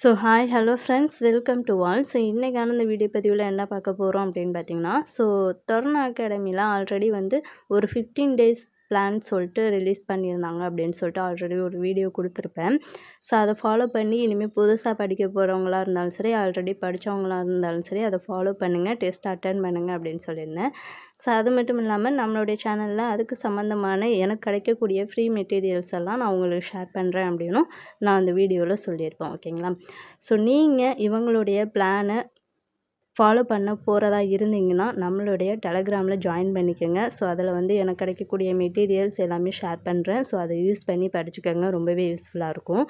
So hi hello friends welcome to all. So இன்றைக்கான இந்த video பதிவில் என்ன பார்க்க போகிறோம் அப்படின்னு பார்த்தீங்கன்னா, தொர்னா அகாடமியில் ஆல்ரெடி வந்து ஒரு 15 டேஸ் பிளான் சொல்லிட்டு ரிலீஸ் பண்ணியிருந்தாங்க அப்படின்னு சொல்லிட்டு ஆல்ரெடி ஒரு வீடியோ கொடுத்துருப்பேன். ஸோ அதை ஃபாலோ பண்ணி இனிமேல் புதுசாக படிக்க போகிறவங்களா இருந்தாலும் சரி, ஆல்ரெடி படித்தவங்களா இருந்தாலும் சரி, அதை ஃபாலோ பண்ணுங்கள், டெஸ்ட் அட்டன் பண்ணுங்கள் அப்படின்னு சொல்லியிருந்தேன். ஸோ அது மட்டும் இல்லாமல் நம்மளுடைய சேனலில் அதுக்கு சம்மந்தமான எனக்கு கிடைக்கக்கூடிய ஃப்ரீ மெட்டீரியல்ஸ் எல்லாம் நான் உங்களுக்கு ஷேர் பண்ணுறேன் அப்படின்னும் நான் அந்த வீடியோவில் சொல்லியிருப்பேன். ஓகேங்களா? ஸோ நீங்கள் இவங்களுடைய பிளானை ஃபாலோ பண்ண போகிறதா இருந்தீங்கன்னா நம்மளுடைய டெலகிராமில் ஜாயின் பண்ணிக்கோங்க. ஸோ அதில் வந்து எனக்கு கிடைக்கக்கூடிய மெட்டீரியல்ஸ் எல்லாமே ஷேர் பண்ணுறேன். ஸோ அதை யூஸ் பண்ணி படிச்சுக்கோங்க, ரொம்பவே யூஸ்ஃபுல்லாக இருக்கும்.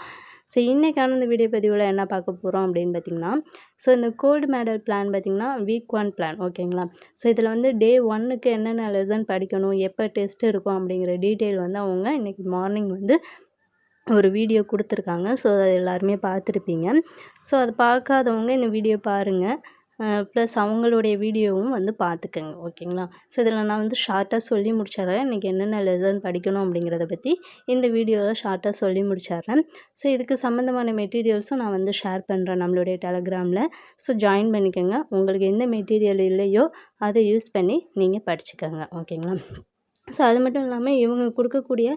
ஸோ இன்றைக்கான இந்த வீடியோ பதிவில் என்ன பார்க்க போகிறோம் அப்படின்னு பார்த்திங்கன்னா, இந்த கோல்டு மெடல் பிளான் பார்த்திங்கன்னா வீக் 1 பிளான். ஓகேங்களா? ஸோ இதில் வந்து டே 1க்கு என்னென்ன லெசன் படிக்கணும், எப்போ டெஸ்ட் இருக்கும் அப்படிங்கிற டீட்டெயில் வந்து அவங்க இன்றைக்கி மார்னிங் வந்து ஒரு வீடியோ கொடுத்துருக்காங்க. ஸோ அதை எல்லாருமே பார்த்துருப்பீங்க. ஸோ அதை பார்க்காதவங்க இந்த வீடியோ பாருங்கள். ப்ளஸ் அவங்களுடைய வீடியோவும் வந்து பார்த்துக்கங்க. ஓகேங்களா? ஸோ இதில் நான் வந்து ஷார்ட்டாக சொல்லி முடிச்சிடுறேன். இன்றைக்கி என்னென்ன லெசன் படிக்கணும் அப்படிங்கிறத பற்றி இந்த வீடியோவில் ஷார்ட்டாக சொல்லி முடிச்சிடுறேன். ஸோ இதுக்கு சம்மந்தமான மெட்டீரியல்ஸும் நான் வந்து ஷேர் பண்ணுறேன் நம்மளுடைய டெலகிராமில். ஸோ ஜாயின் பண்ணிக்கோங்க. உங்களுக்கு எந்த மெட்டீரியல் இல்லையோ அதை யூஸ் பண்ணி நீங்கள் படிச்சுக்கோங்க. ஓகேங்களா? ஸோ அது மட்டும் இல்லாமல் இவங்க கொடுக்கக்கூடிய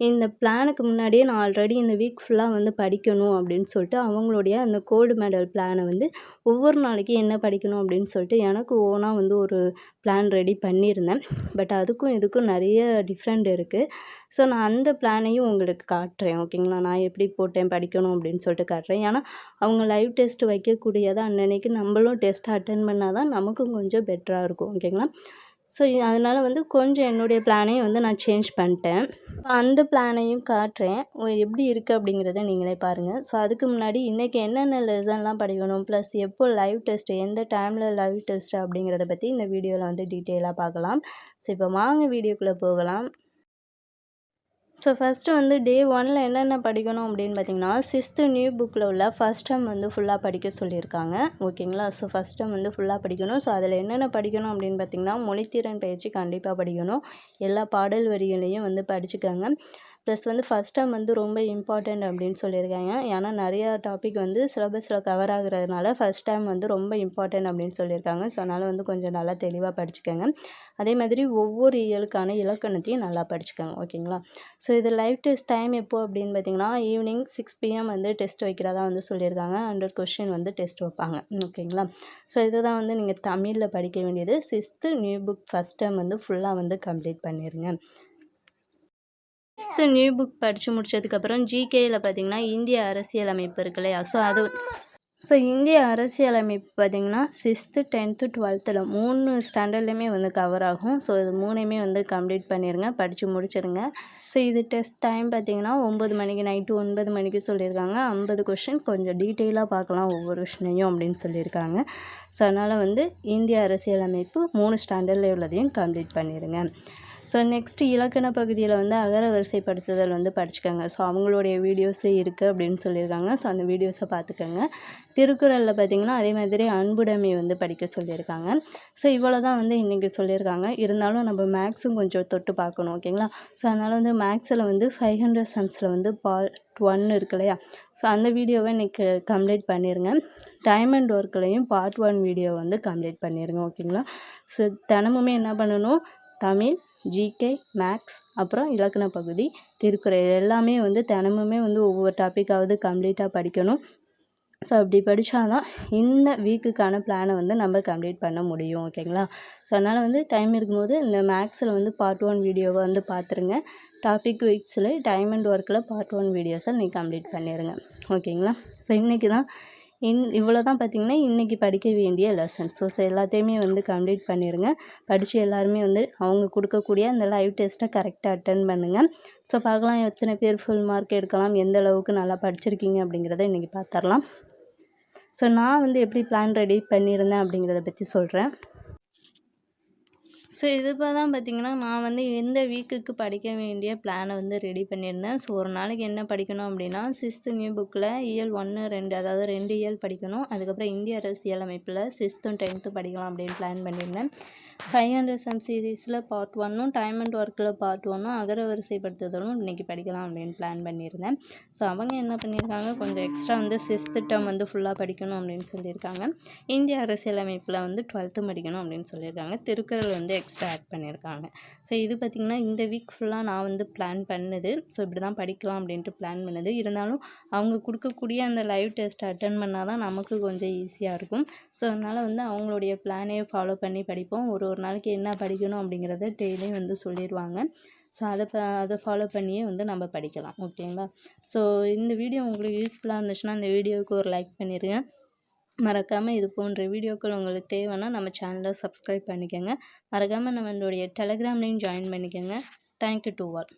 இந்த பிளானுக்கு முன்னாடியே நான் ஆல்ரெடி இந்த வீக் ஃபுல்லாக வந்து படிக்கணும் அப்படின்னு சொல்லிட்டு அவங்களுடைய அந்த கோல்டு மெடல் பிளானை வந்து ஒவ்வொரு நாளைக்கு என்ன படிக்கணும் அப்படின்னு சொல்லிட்டு எனக்கு ஓனாக வந்து ஒரு பிளான் ரெடி பண்ணியிருந்தேன். பட் அதுக்கும் இதுக்கும் நிறைய டிஃப்ரெண்ட் இருக்குது. ஸோ நான் அந்த பிளானையும் உங்களுக்கு காட்டுறேன். ஓகேங்களா? நான் எப்படி போட்டேன் படிக்கணும் அப்படின்னு சொல்லிட்டு காட்டுறேன். ஏன்னா அவங்க லைவ் டெஸ்ட் வைக்கக்கூடியதை அன்னன்னைக்கு நம்மளும் டெஸ்ட் அட்டன் பண்ணால் தான் நமக்கும் கொஞ்சம் பெட்டராக இருக்கும். ஓகேங்களா? ஸோ அதனால் வந்து கொஞ்சம் என்னுடைய பிளானையும் வந்து நான் சேஞ்ச் பண்ணிட்டேன். அந்த பிளானையும் காட்டுறேன். எப்படி இருக்குது அப்படிங்கிறத நீங்களே பாருங்கள். ஸோ அதுக்கு முன்னாடி இன்றைக்கி என்னென்ன லெசன்லாம் படிக்கணும், ப்ளஸ் எப்போ லைவ் டெஸ்ட்டு, எந்த டைமில் லைவ் டெஸ்ட்டு அப்படிங்கிறத பற்றி இந்த வீடியோவில் வந்து டீட்டெயிலாக பார்க்கலாம். ஸோ இப்போ வாங்க வீடியோக்குள்ளே போகலாம். ஸோ ஃபஸ்ட்டு வந்து டே 1ல் என்னென்ன படிக்கணும் அப்படின்னு பார்த்தீங்கன்னா, 6th நியூ புக்கில் உள்ள ஃபஸ்ட் டேர்ம் வந்து ஃபுல்லாக படிக்க சொல்லியிருக்காங்க. ஓகேங்களா? ஸோ ஃபஸ்ட் டேர்ம் வந்து ஃபுல்லாக படிக்கணும். ஸோ அதில் என்னென்ன படிக்கணும் அப்படின்னு பார்த்தீங்கன்னா, மொழித்திறன் பயிற்சி கண்டிப்பாக படிக்கணும். எல்லா பாடல் வரிகளையும் வந்து படிச்சுக்கோங்க. ப்ளஸ் வந்து ஃபஸ்ட் டேர்ம் வந்து ரொம்ப இம்பார்ட்டண்ட் அப்படின்னு சொல்லியிருக்காங்க. ஏன்னா நிறையா டாபிக் வந்து சிலபஸில் கவர் ஆகுறதுனால ஃபஸ்ட் டேர்ம் வந்து ரொம்ப இம்பார்ட்டண்ட் அப்படின்னு சொல்லியிருக்காங்க. ஸோ அதனால் வந்து கொஞ்சம் நல்லா தெளிவாக படிச்சுக்கோங்க. அதே மாதிரி ஒவ்வொரு இயலுக்கான இலக்கணத்தையும் நல்லா படிச்சுக்கோங்க. ஓகேங்களா? ஸோ இது லைவ் டெஸ்ட் டைம் எப்போ அப்படின்னு பார்த்தீங்கன்னா, ஈவினிங் 6 PM வந்து டெஸ்ட் வைக்கிறதா வந்து சொல்லியிருக்காங்க. 100 கொஸ்டின் வந்து டெஸ்ட் வைப்பாங்க. ஓகேங்களா? ஸோ இதை தான் வந்து நீங்கள் தமிழில் படிக்க வேண்டியது. 6th new book first term வந்து ஃபுல்லாக வந்து கம்ப்ளீட் பண்ணிடுங்க. 6th நியூ புக் படித்து முடித்ததுக்கப்புறம் ஜிகேயில் பார்த்தீங்கன்னா இந்திய அரசியலமைப்பு இருக்கு இல்லையா? இந்திய அரசியலமைப்பு பார்த்திங்கன்னா 6th 10th 12th 3 ஸ்டாண்டர்ட்லேயுமே வந்து கவர் ஆகும். ஸோ இது 3யுமே வந்து கம்ப்ளீட் பண்ணிடுங்க, படித்து முடிச்சிடுங்க. ஸோ இது டெஸ்ட் டைம் பார்த்திங்கன்னா 9 மணிக்கு, நைட்டு 9 மணிக்கு சொல்லியிருக்காங்க. 50 கொஷின் கொஞ்சம் டீட்டெயிலாக பார்க்கலாம் ஒவ்வொரு கொஷினையும் அப்படின்னு சொல்லியிருக்காங்க. ஸோ அதனால் வந்து இந்திய அரசியலமைப்பு 3 ஸ்டாண்டர்டில் உள்ளதையும் கம்ப்ளீட் பண்ணிடுங்க. ஸோ நெக்ஸ்ட்டு இலக்கண பகுதியில் வந்து அகர வரிசைப்படுத்துதல் வந்து படிச்சுக்கோங்க. ஸோ அவங்களுடைய வீடியோஸே இருக்குது அப்படின்னு சொல்லியிருக்காங்க. ஸோ அந்த வீடியோஸை பார்த்துக்கோங்க. திருக்குறளில் பார்த்திங்கன்னா அதே மாதிரி அன்புடைமை வந்து படிக்க சொல்லியிருக்காங்க. ஸோ இவ்வளோ தான் வந்து இன்றைக்கி சொல்லியிருக்காங்க. இருந்தாலும் நம்ம மேக்ஸும் கொஞ்சம் தொட்டு பார்க்கணும். ஓகேங்களா? ஸோ அதனால் வந்து மேக்ஸில் வந்து 500 சம்ஸில் வந்து பார்ட் 1 இருக்கு இல்லையா? ஸோ அந்த வீடியோவை இன்றைக்கி கம்ப்ளீட் பண்ணிடுங்க. டைமண்ட் ஒர்க்லையும் பார்ட் 1 வீடியோ வந்து கம்ப்ளீட் பண்ணிடுங்க. ஓகேங்களா? ஸோ தினமுமே என்ன பண்ணணும், தமிழ், ஜிகே, மேக்ஸ், அப்புறம் இலக்கண பகுதி, திருக்குறள் எல்லாமே வந்து தினமுமே வந்து ஒவ்வொரு டாப்பிக்காவது கம்ப்ளீட்டாக படிக்கணும். ஸோ அப்படி படித்தா தான் இந்த வீக்குக்கான பிளானை வந்து நம்ம கம்ப்ளீட் பண்ண முடியும். ஓகேங்களா? ஸோ அதனால் வந்து டைம் இருக்கும்போது இந்த மேக்ஸில் வந்து பார்ட் 1 வீடியோவை வந்து பார்த்துருங்க. டாபிக் வைஸில் டைமண்ட் ஒர்க்கில் பார்ட் 1 வீடியோஸை நீங்கள் கம்ப்ளீட் பண்ணிடுங்க. ஓகேங்களா? ஸோ இன்றைக்கி தான் இவ்வளோ தான் பார்த்திங்கன்னா இன்றைக்கி படிக்க வேண்டிய லெசன்ஸ். ஸோ எல்லாத்தையுமே வந்து கம்ப்ளீட் பண்ணிடுங்க. படித்து எல்லாருமே வந்து அவங்க கொடுக்கக்கூடிய அந்த லைவ் டெஸ்ட்டை கரெக்டாக அட்டன் பண்ணுங்கள். ஸோ பார்க்கலாம் எத்தனை பேர் ஃபுல் மார்க் எடுக்கலாம், எந்த அளவுக்கு நல்லா படிச்சிருக்கீங்க அப்படிங்கிறத இன்றைக்கி பார்த்துடலாம். ஸோ நான் வந்து எப்படி பிளான் ரெடி பண்ணியிருந்தேன் அப்படிங்கிறத பற்றி சொல்கிறேன். ஸோ இது இப்போ தான் பார்த்தீங்கன்னா, நான் வந்து இந்த வீக்குக்கு படிக்க வேண்டிய பிளான வந்து ரெடி பண்ணியிருந்தேன். ஸோ ஒரு நாளைக்கு என்ன படிக்கணும் அப்படின்னா, 6த் நியூ புக்கில இயல் 1, 2 அதாவது 2 இயல் படிக்கணும். அதுக்கப்புறம் இந்திய அரசியலமைப்பில 6த்தும் 10த்தும் படிக்கலாம் அப்படின்னு பிளான் பண்ணியிருந்தேன். 500 சம் சீரீஸில் பார்ட் 1ம், டைம் அண்ட் ஒர்க்கில் பார்ட் 1ம், அகர வரிசைப்படுத்துதலும் இன்றைக்கி படிக்கலாம் அப்படின்னு பிளான் பண்ணியிருந்தேன். ஸோ அவங்க என்ன பண்ணியிருக்காங்க, கொஞ்சம் எக்ஸ்ட்ரா வந்து 6th டேர்ம் வந்து ஃபுல்லாக படிக்கணும் அப்படின்னு சொல்லியிருக்காங்க. இந்திய அரசியலமைப்பில் வந்து 12த்தும் படிக்கணும் அப்படின்னு சொல்லியிருக்காங்க. திருக்குறள் வந்து எக்ஸ்ட்ரா ஆட் பண்ணியிருக்காங்க. ஸோ இது பார்த்திங்கன்னா இந்த வீக் ஃபுல்லாக நான் வந்து பிளான் பண்ணுது. ஸோ இப்படி தான் படிக்கலாம் அப்படின்ட்டு பிளான் பண்ணுது. இருந்தாலும் அவங்க கொடுக்கக்கூடிய அந்த லைவ் டெஸ்ட் அட்டன் பண்ணால் தான் நமக்கு கொஞ்சம் ஈஸியாக இருக்கும். ஸோ அதனால் வந்து அவங்களுடைய பிளானே ஃபாலோ பண்ணி படிப்போம். ஒரு நாளைக்கு என்ன படிக்கணும் அப்படிங்கிறத டெய்லியும் வந்து சொல்லிடுவாங்க. ஸோ அதை ஃபாலோ பண்ணியே வந்து நம்ம படிக்கலாம். ஓகேங்களா? ஸோ இந்த வீடியோ உங்களுக்கு யூஸ்ஃபுல்லாக இருந்துச்சுன்னா இந்த வீடியோவுக்கு ஒரு லைக் பண்ணிடுங்க. மறக்காமல் இது போன்ற வீடியோக்கள் உங்களுக்கு தேவைன்னா நம்ம சேனலை சப்ஸ்கிரைப் பண்ணிக்கோங்க. மறக்காமல் நம்மளுடைய டெலகிராம்லேயும் ஜாயின் பண்ணிக்கோங்க. Thank you to all.